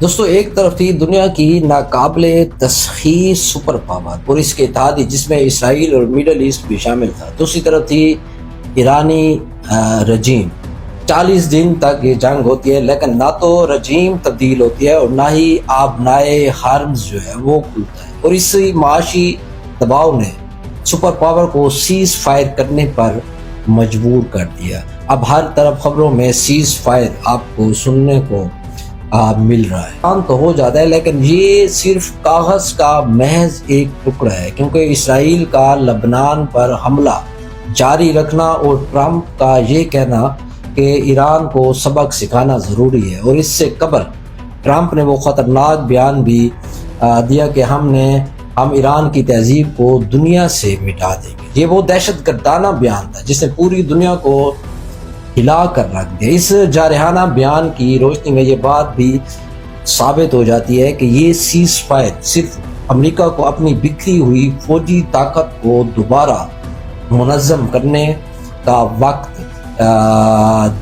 دوستو ایک طرف تھی دنیا کی ناقابل تسخیر سپر پاور اور اس کے اتحادی جس میں اسرائیل اور میڈل ایسٹ بھی شامل تھا، دوسری طرف تھی ایرانی رجیم۔ 40 دن تک یہ جنگ ہوتی ہے لیکن نہ تو رجیم تبدیل ہوتی ہے اور نہ ہی آبنائے ہارمز جو ہے وہ کھلتا ہے، اور اس معاشی دباؤ نے سپر پاور کو سیز فائر کرنے پر مجبور کر دیا۔ اب ہر طرف خبروں میں سیز فائر آپ کو سننے کو مل رہا ہے۔ کام تو ہو جاتا ہے لیکن یہ صرف کاغذ کا محض ایک ٹکڑا ہے، کیونکہ اسرائیل کا لبنان پر حملہ جاری رکھنا اور ٹرمپ کا یہ کہنا کہ ایران کو سبق سکھانا ضروری ہے، اور اس سے قبل ٹرمپ نے وہ خطرناک بیان بھی دیا کہ ہم ایران کی تہذیب کو دنیا سے مٹا دیں گے۔ یہ وہ دہشت گردانہ بیان تھا جس نے پوری دنیا کو ہلا کر رکھ دیا۔ اس جارحانہ بیان کی روشنی میں یہ بات بھی ثابت ہو جاتی ہے کہ یہ سیز فائر صرف امریکہ کو اپنی بکھری ہوئی فوجی طاقت کو دوبارہ منظم کرنے کا وقت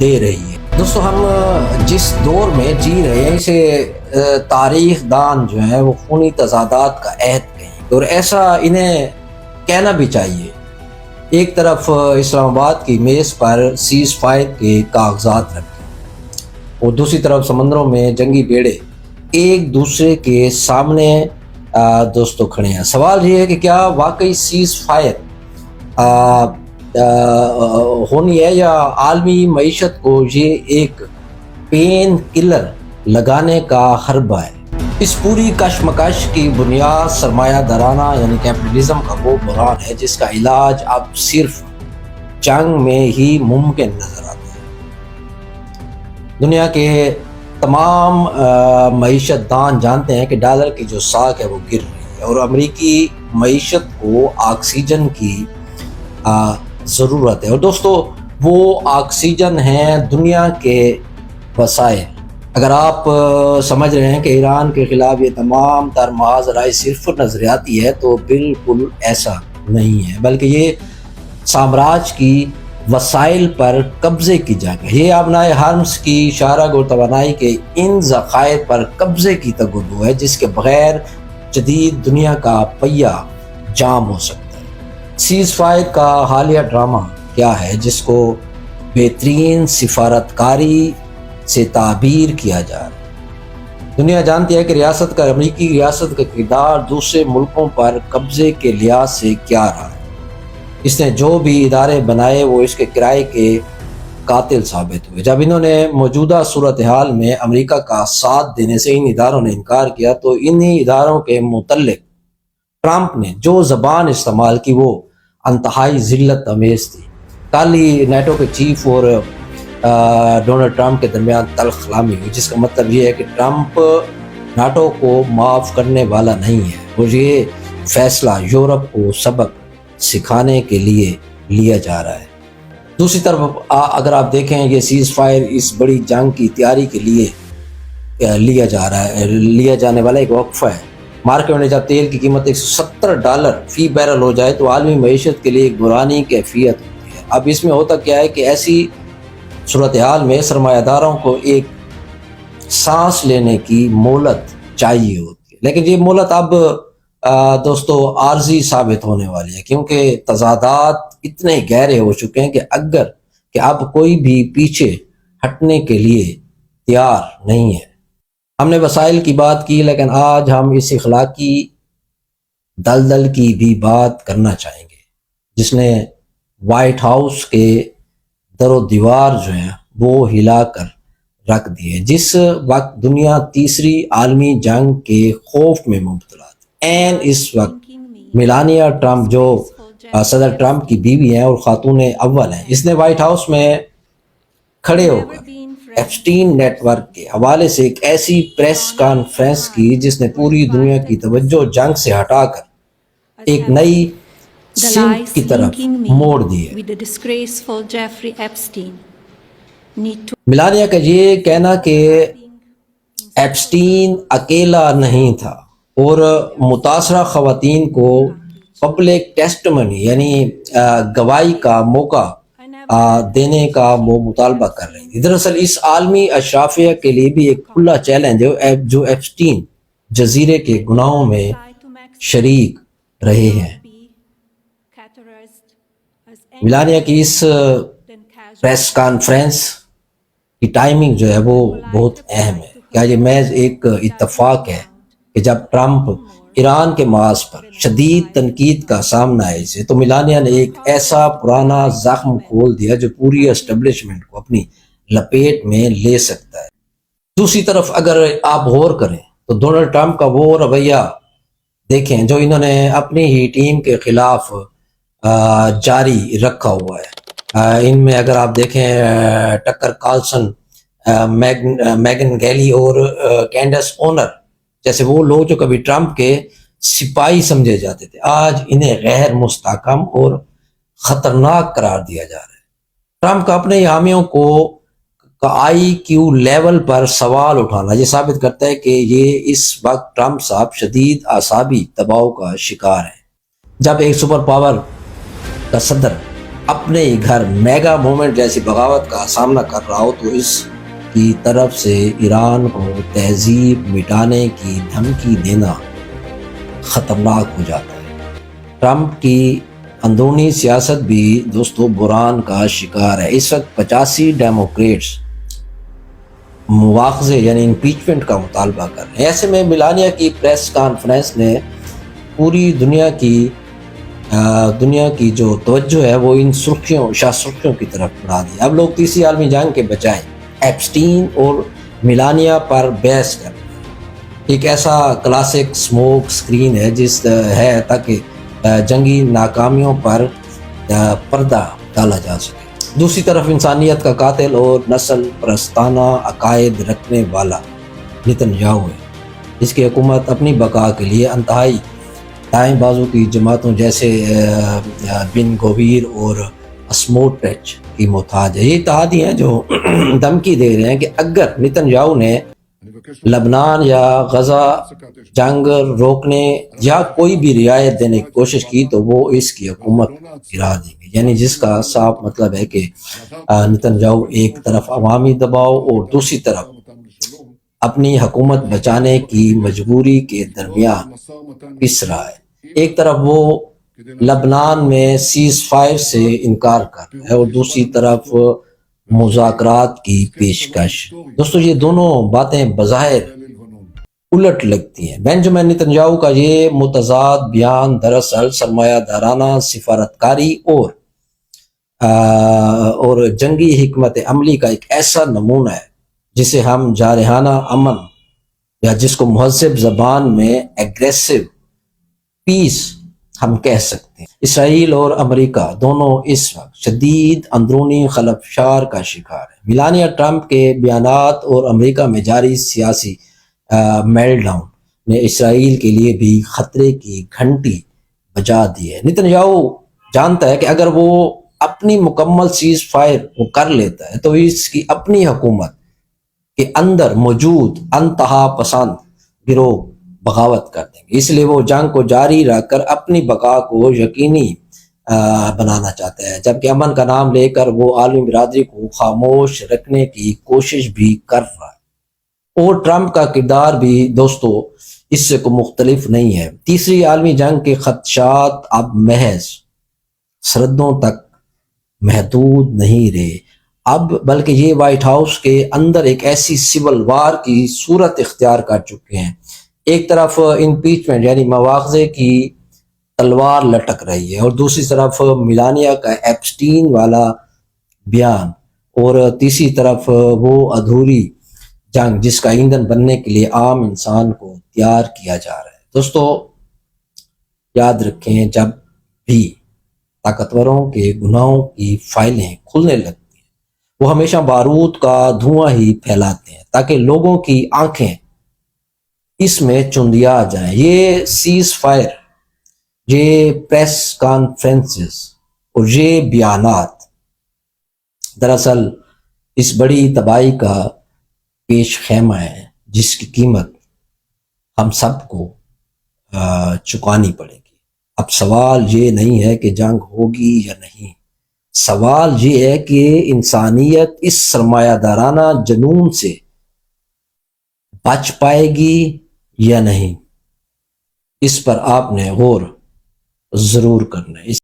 دے رہی ہے۔ دوستو ہم جس دور میں جی رہے ہیں اسے تاریخ دان جو ہیں وہ خونی تضادات کا عہد کہیں گے، اور ایسا انہیں کہنا بھی چاہیے۔ ایک طرف اسلام آباد کی میز پر سیز فائر کے کاغذات رکھے اور دوسری طرف سمندروں میں جنگی بیڑے ایک دوسرے کے سامنے دوستوں کھڑے ہیں۔ سوال یہ ہے کہ کیا واقعی سیز فائر ہونی ہے یا عالمی معیشت کو یہ ایک پین کلر لگانے کا حربہ ہے؟ اس پوری کشمکش کی بنیاد سرمایہ دارانہ یعنی کیپٹلزم کا وہ بحران ہے جس کا علاج اب صرف جنگ میں ہی ممکن نظر آتا ہے۔ دنیا کے تمام معیشت دان جانتے ہیں کہ ڈالر کی جو ساکھ ہے وہ گر رہی ہے، اور امریکی معیشت کو آکسیجن کی ضرورت ہے، اور دوستو وہ آکسیجن ہیں دنیا کے وسائل۔ اگر آپ سمجھ رہے ہیں کہ ایران کے خلاف یہ تمام تر محاذ رائے صرف نظریاتی ہے تو بالکل ایسا نہیں ہے، بلکہ یہ سامراج کی وسائل پر قبضے کی جنگ ہے۔ یہ آبنائے ہارمز کی شارگ اور توانائی کے ان ذخائر پر قبضے کی تگودو ہے جس کے بغیر جدید دنیا کا پہیہ جام ہو سکتا ہے۔ سیز فائر کا حالیہ ڈرامہ کیا ہے جس کو بہترین سفارتکاری سے تعبیر کیا جا رہا ہے؟ دنیا جانتی ہے کہ امریکی ریاست کا کردار دوسرے ملکوں پر قبضے کے لحاظ سے کیا رہا ہے۔ اس نے جو بھی ادارے بنائے وہ اس کے کرائے کے قاتل ثابت ہوئے۔ جب انہوں نے موجودہ صورتحال میں امریکہ کا ساتھ دینے سے ان اداروں نے انکار کیا تو انہی اداروں کے متعلق ٹرمپ نے جو زبان استعمال کی وہ انتہائی ذلت امیز تھی۔ کل ہی نیٹو کے چیف اور ڈونلڈ ٹرمپ کے درمیان تلخ کلامی ہوئی، جس کا مطلب یہ ہے کہ ٹرمپ ناٹو کو معاف کرنے والا نہیں ہے، اور یہ فیصلہ یورپ کو سبق سکھانے کے لیے لیا جا رہا ہے۔ دوسری طرف اگر آپ دیکھیں یہ سیز فائر اس بڑی جنگ کی تیاری کے لیے لیا جانے والا ایک وقفہ ہے۔ مارکیٹ میں جب تیل کی قیمت $170 فی بیرل ہو جائے تو عالمی معیشت کے لیے ایک بحرانی کیفیت ہوتی ہے۔ اب اس میں ہوتا کیا ہے کہ ایسی صورتحال میں سرمایہ داروں کو ایک سانس لینے کی مہلت چاہیے ہوتی ہے، لیکن یہ مہلت اب دوستو عارضی ثابت ہونے والی ہے، کیونکہ تضادات اتنے گہرے ہو چکے ہیں کہ اب کوئی بھی پیچھے ہٹنے کے لیے تیار نہیں ہے۔ ہم نے وسائل کی بات کی لیکن آج ہم اس اخلاقی دلدل کی بھی بات کرنا چاہیں گے جس نے وائٹ ہاؤس کے در و دیوار جو ہیں وہ ہلا کر رکھ دیے۔ جس وقت دنیا تیسری عالمی جنگ کے خوف میں مبتلا تھی، اس وقت میلانیا ٹرمپ جو صدر ٹرمپ کی بیوی ہیں اور خاتون اول ہیں، اس نے وائٹ ہاؤس میں کھڑے ہو کر ایپسٹین نیٹ ورک کے حوالے سے ایک ایسی پریس کانفرنس کی جس نے پوری دنیا کی توجہ جنگ سے ہٹا کر ایک نئی سمت کی طرف موڑ دیے۔ میلانیا کا یہ کہنا کہ ایپسٹین اکیلا نہیں تھا اور متاثرہ خواتین کو پبلک ٹیسٹمنی یعنی گواہی کا موقع دینے کا وہ مطالبہ کر رہی تھی۔ دراصل اس عالمی اشرافیہ کے لیے بھی ایک کھلا چیلنج ہے جو ایپسٹین جزیرے کے گناہوں میں شریک رہے ہیں۔ میلانیا کی اس پریس کانفرنس کی ٹائمنگ جو ہے وہ بہت اہم ہے۔ کیا یہ محض ایک اتفاق ہے کہ جب ٹرمپ ایران کے محاذ پر شدید تنقید کا سامنا ہے اسے، تو میلانیا نے ایک ایسا پرانا زخم کھول دیا جو پوری اسٹیبلشمنٹ کو اپنی لپیٹ میں لے سکتا ہے۔ دوسری طرف اگر آپ غور کریں تو ڈونلڈ ٹرمپ کا وہ رویہ دیکھیں جو انہوں نے اپنی ہی ٹیم کے خلاف جاری رکھا ہوا ہے۔ ان میں اگر آپ دیکھیں ٹکر کارلسن، میگن گیلی اور کینڈس اونر جیسے وہ لوگ جو کبھی ٹرمپ کے سپاہی سمجھے جاتے تھے، آج انہیں غیر مستحکم اور خطرناک قرار دیا جا رہا ہے۔ ٹرمپ کا اپنے حامیوں کو آئی کیو لیول پر سوال اٹھانا یہ ثابت کرتا ہے کہ یہ اس وقت ٹرمپ صاحب شدید اعصابی دباؤ کا شکار ہے۔ جب ایک سپر پاور کا صدر اپنے ہی گھر میگا موومنٹ جیسی بغاوت کا سامنا کر رہا ہو تو اس کی طرف سے ایران کو تہذیب مٹانے کی دھمکی دینا خطرناک ہو جاتا ہے۔ ٹرمپ کی اندرونی سیاست بھی دوستو بحران کا شکار ہے۔ اس وقت 85 ڈیموکریٹس مواخذے یعنی امپیچمنٹ کا مطالبہ کر رہے ہیں۔ ایسے میں میلانیا کی پریس کانفرنس نے پوری دنیا کی جو توجہ ہے وہ ان سرخیوں کی طرف بڑھا دی۔ اب لوگ تیسری عالمی جنگ کے بجائے ایپسٹین اور میلانیا پر بحث کر رہے ہیں۔ ایک ایسا کلاسک سموک سکرین ہے جس ہے تاکہ جنگی ناکامیوں پر پردہ ڈالا جا سکے۔ دوسری طرف انسانیت کا قاتل اور نسل پرستانہ عقائد رکھنے والا نتن یاہو ہے۔ اس کی حکومت اپنی بقا کے لیے انتہائی دائیں بازو کی جماعتوں جیسے بن گویر اور اسموٹرچ کی محتاج ہے۔ یہ اتحادی ہیں جو دھمکی دے رہے ہیں کہ اگر نتن یاہو نے لبنان یا غزہ جنگ روکنے یا کوئی بھی رعایت دینے کی کوشش کی تو وہ اس کی حکومت گرا دیں گے، یعنی جس کا صاف مطلب ہے کہ نتن یاہو ایک طرف عوامی دباؤ اور دوسری طرف اپنی حکومت بچانے کی مجبوری کے درمیان پس رہا ہے۔ ایک طرف وہ لبنان میں سیز فائر سے انکار کر رہا ہے اور دوسری طرف مذاکرات کی پیشکش۔ دوستو یہ دونوں باتیں بظاہر الٹ لگتی ہیں۔ بنجامن نتن یاہو کا یہ متضاد بیان دراصل سرمایہ دارانہ سفارتکاری اور جنگی حکمت عملی کا ایک ایسا نمونہ ہے جسے ہم جارحانہ امن یا جس کو مہذب زبان میں ایگریسو پیس ہم کہہ سکتے ہیں۔ اسرائیل اور امریکہ دونوں اس وقت شدید اندرونی خلفشار کا شکار ہے۔ میلانیا ٹرمپ کے بیانات اور امریکہ میں جاری سیاسی میل ڈاؤن نے اسرائیل کے لیے بھی خطرے کی گھنٹی بجا دی ہے۔ نتن یاہو جانتا ہے کہ اگر وہ اپنی مکمل سیز فائر وہ کر لیتا ہے تو اس کی اپنی حکومت کے اندر موجود انتہا پسند گروہ بغاوت کر دیں گے، اس لیے وہ جنگ کو جاری رکھ کر اپنی بقا کو یقینی بنانا چاہتا ہے، جبکہ امن کا نام لے کر وہ عالمی برادری کو خاموش رکھنے کی کوشش بھی کر رہا ہے۔ اور ٹرمپ کا کردار بھی دوستو اس سے کو مختلف نہیں ہے۔ تیسری عالمی جنگ کے خدشات اب محض سرحدوں تک محدود نہیں رہے، اب بلکہ یہ وائٹ ہاؤس کے اندر ایک ایسی سول وار کی صورت اختیار کر چکے ہیں۔ ایک طرف امپیچمنٹ یعنی مواخذے کی تلوار لٹک رہی ہے اور دوسری طرف میلانیا کا ایپسٹین والا بیان اور تیسری طرف وہ ادھوری جنگ جس کا ایندھن بننے کے لیے عام انسان کو تیار کیا جا رہا ہے۔ دوستو یاد رکھیں، جب بھی طاقتوروں کے گناہوں کی فائلیں کھلنے لگتی ہیں وہ ہمیشہ بارود کا دھواں ہی پھیلاتے ہیں تاکہ لوگوں کی آنکھیں اس میں چندیا جائیں۔ یہ سیز فائر، یہ پریس کانفرنسز اور یہ بیانات دراصل اس بڑی تباہی کا پیش خیمہ ہے جس کی قیمت ہم سب کو چکانی پڑے گی۔ اب سوال یہ نہیں ہے کہ جنگ ہوگی یا نہیں، سوال یہ ہے کہ انسانیت اس سرمایہ دارانہ جنون سے بچ پائے گی یا نہیں، اس پر آپ نے غور ضرور کرنا ہے۔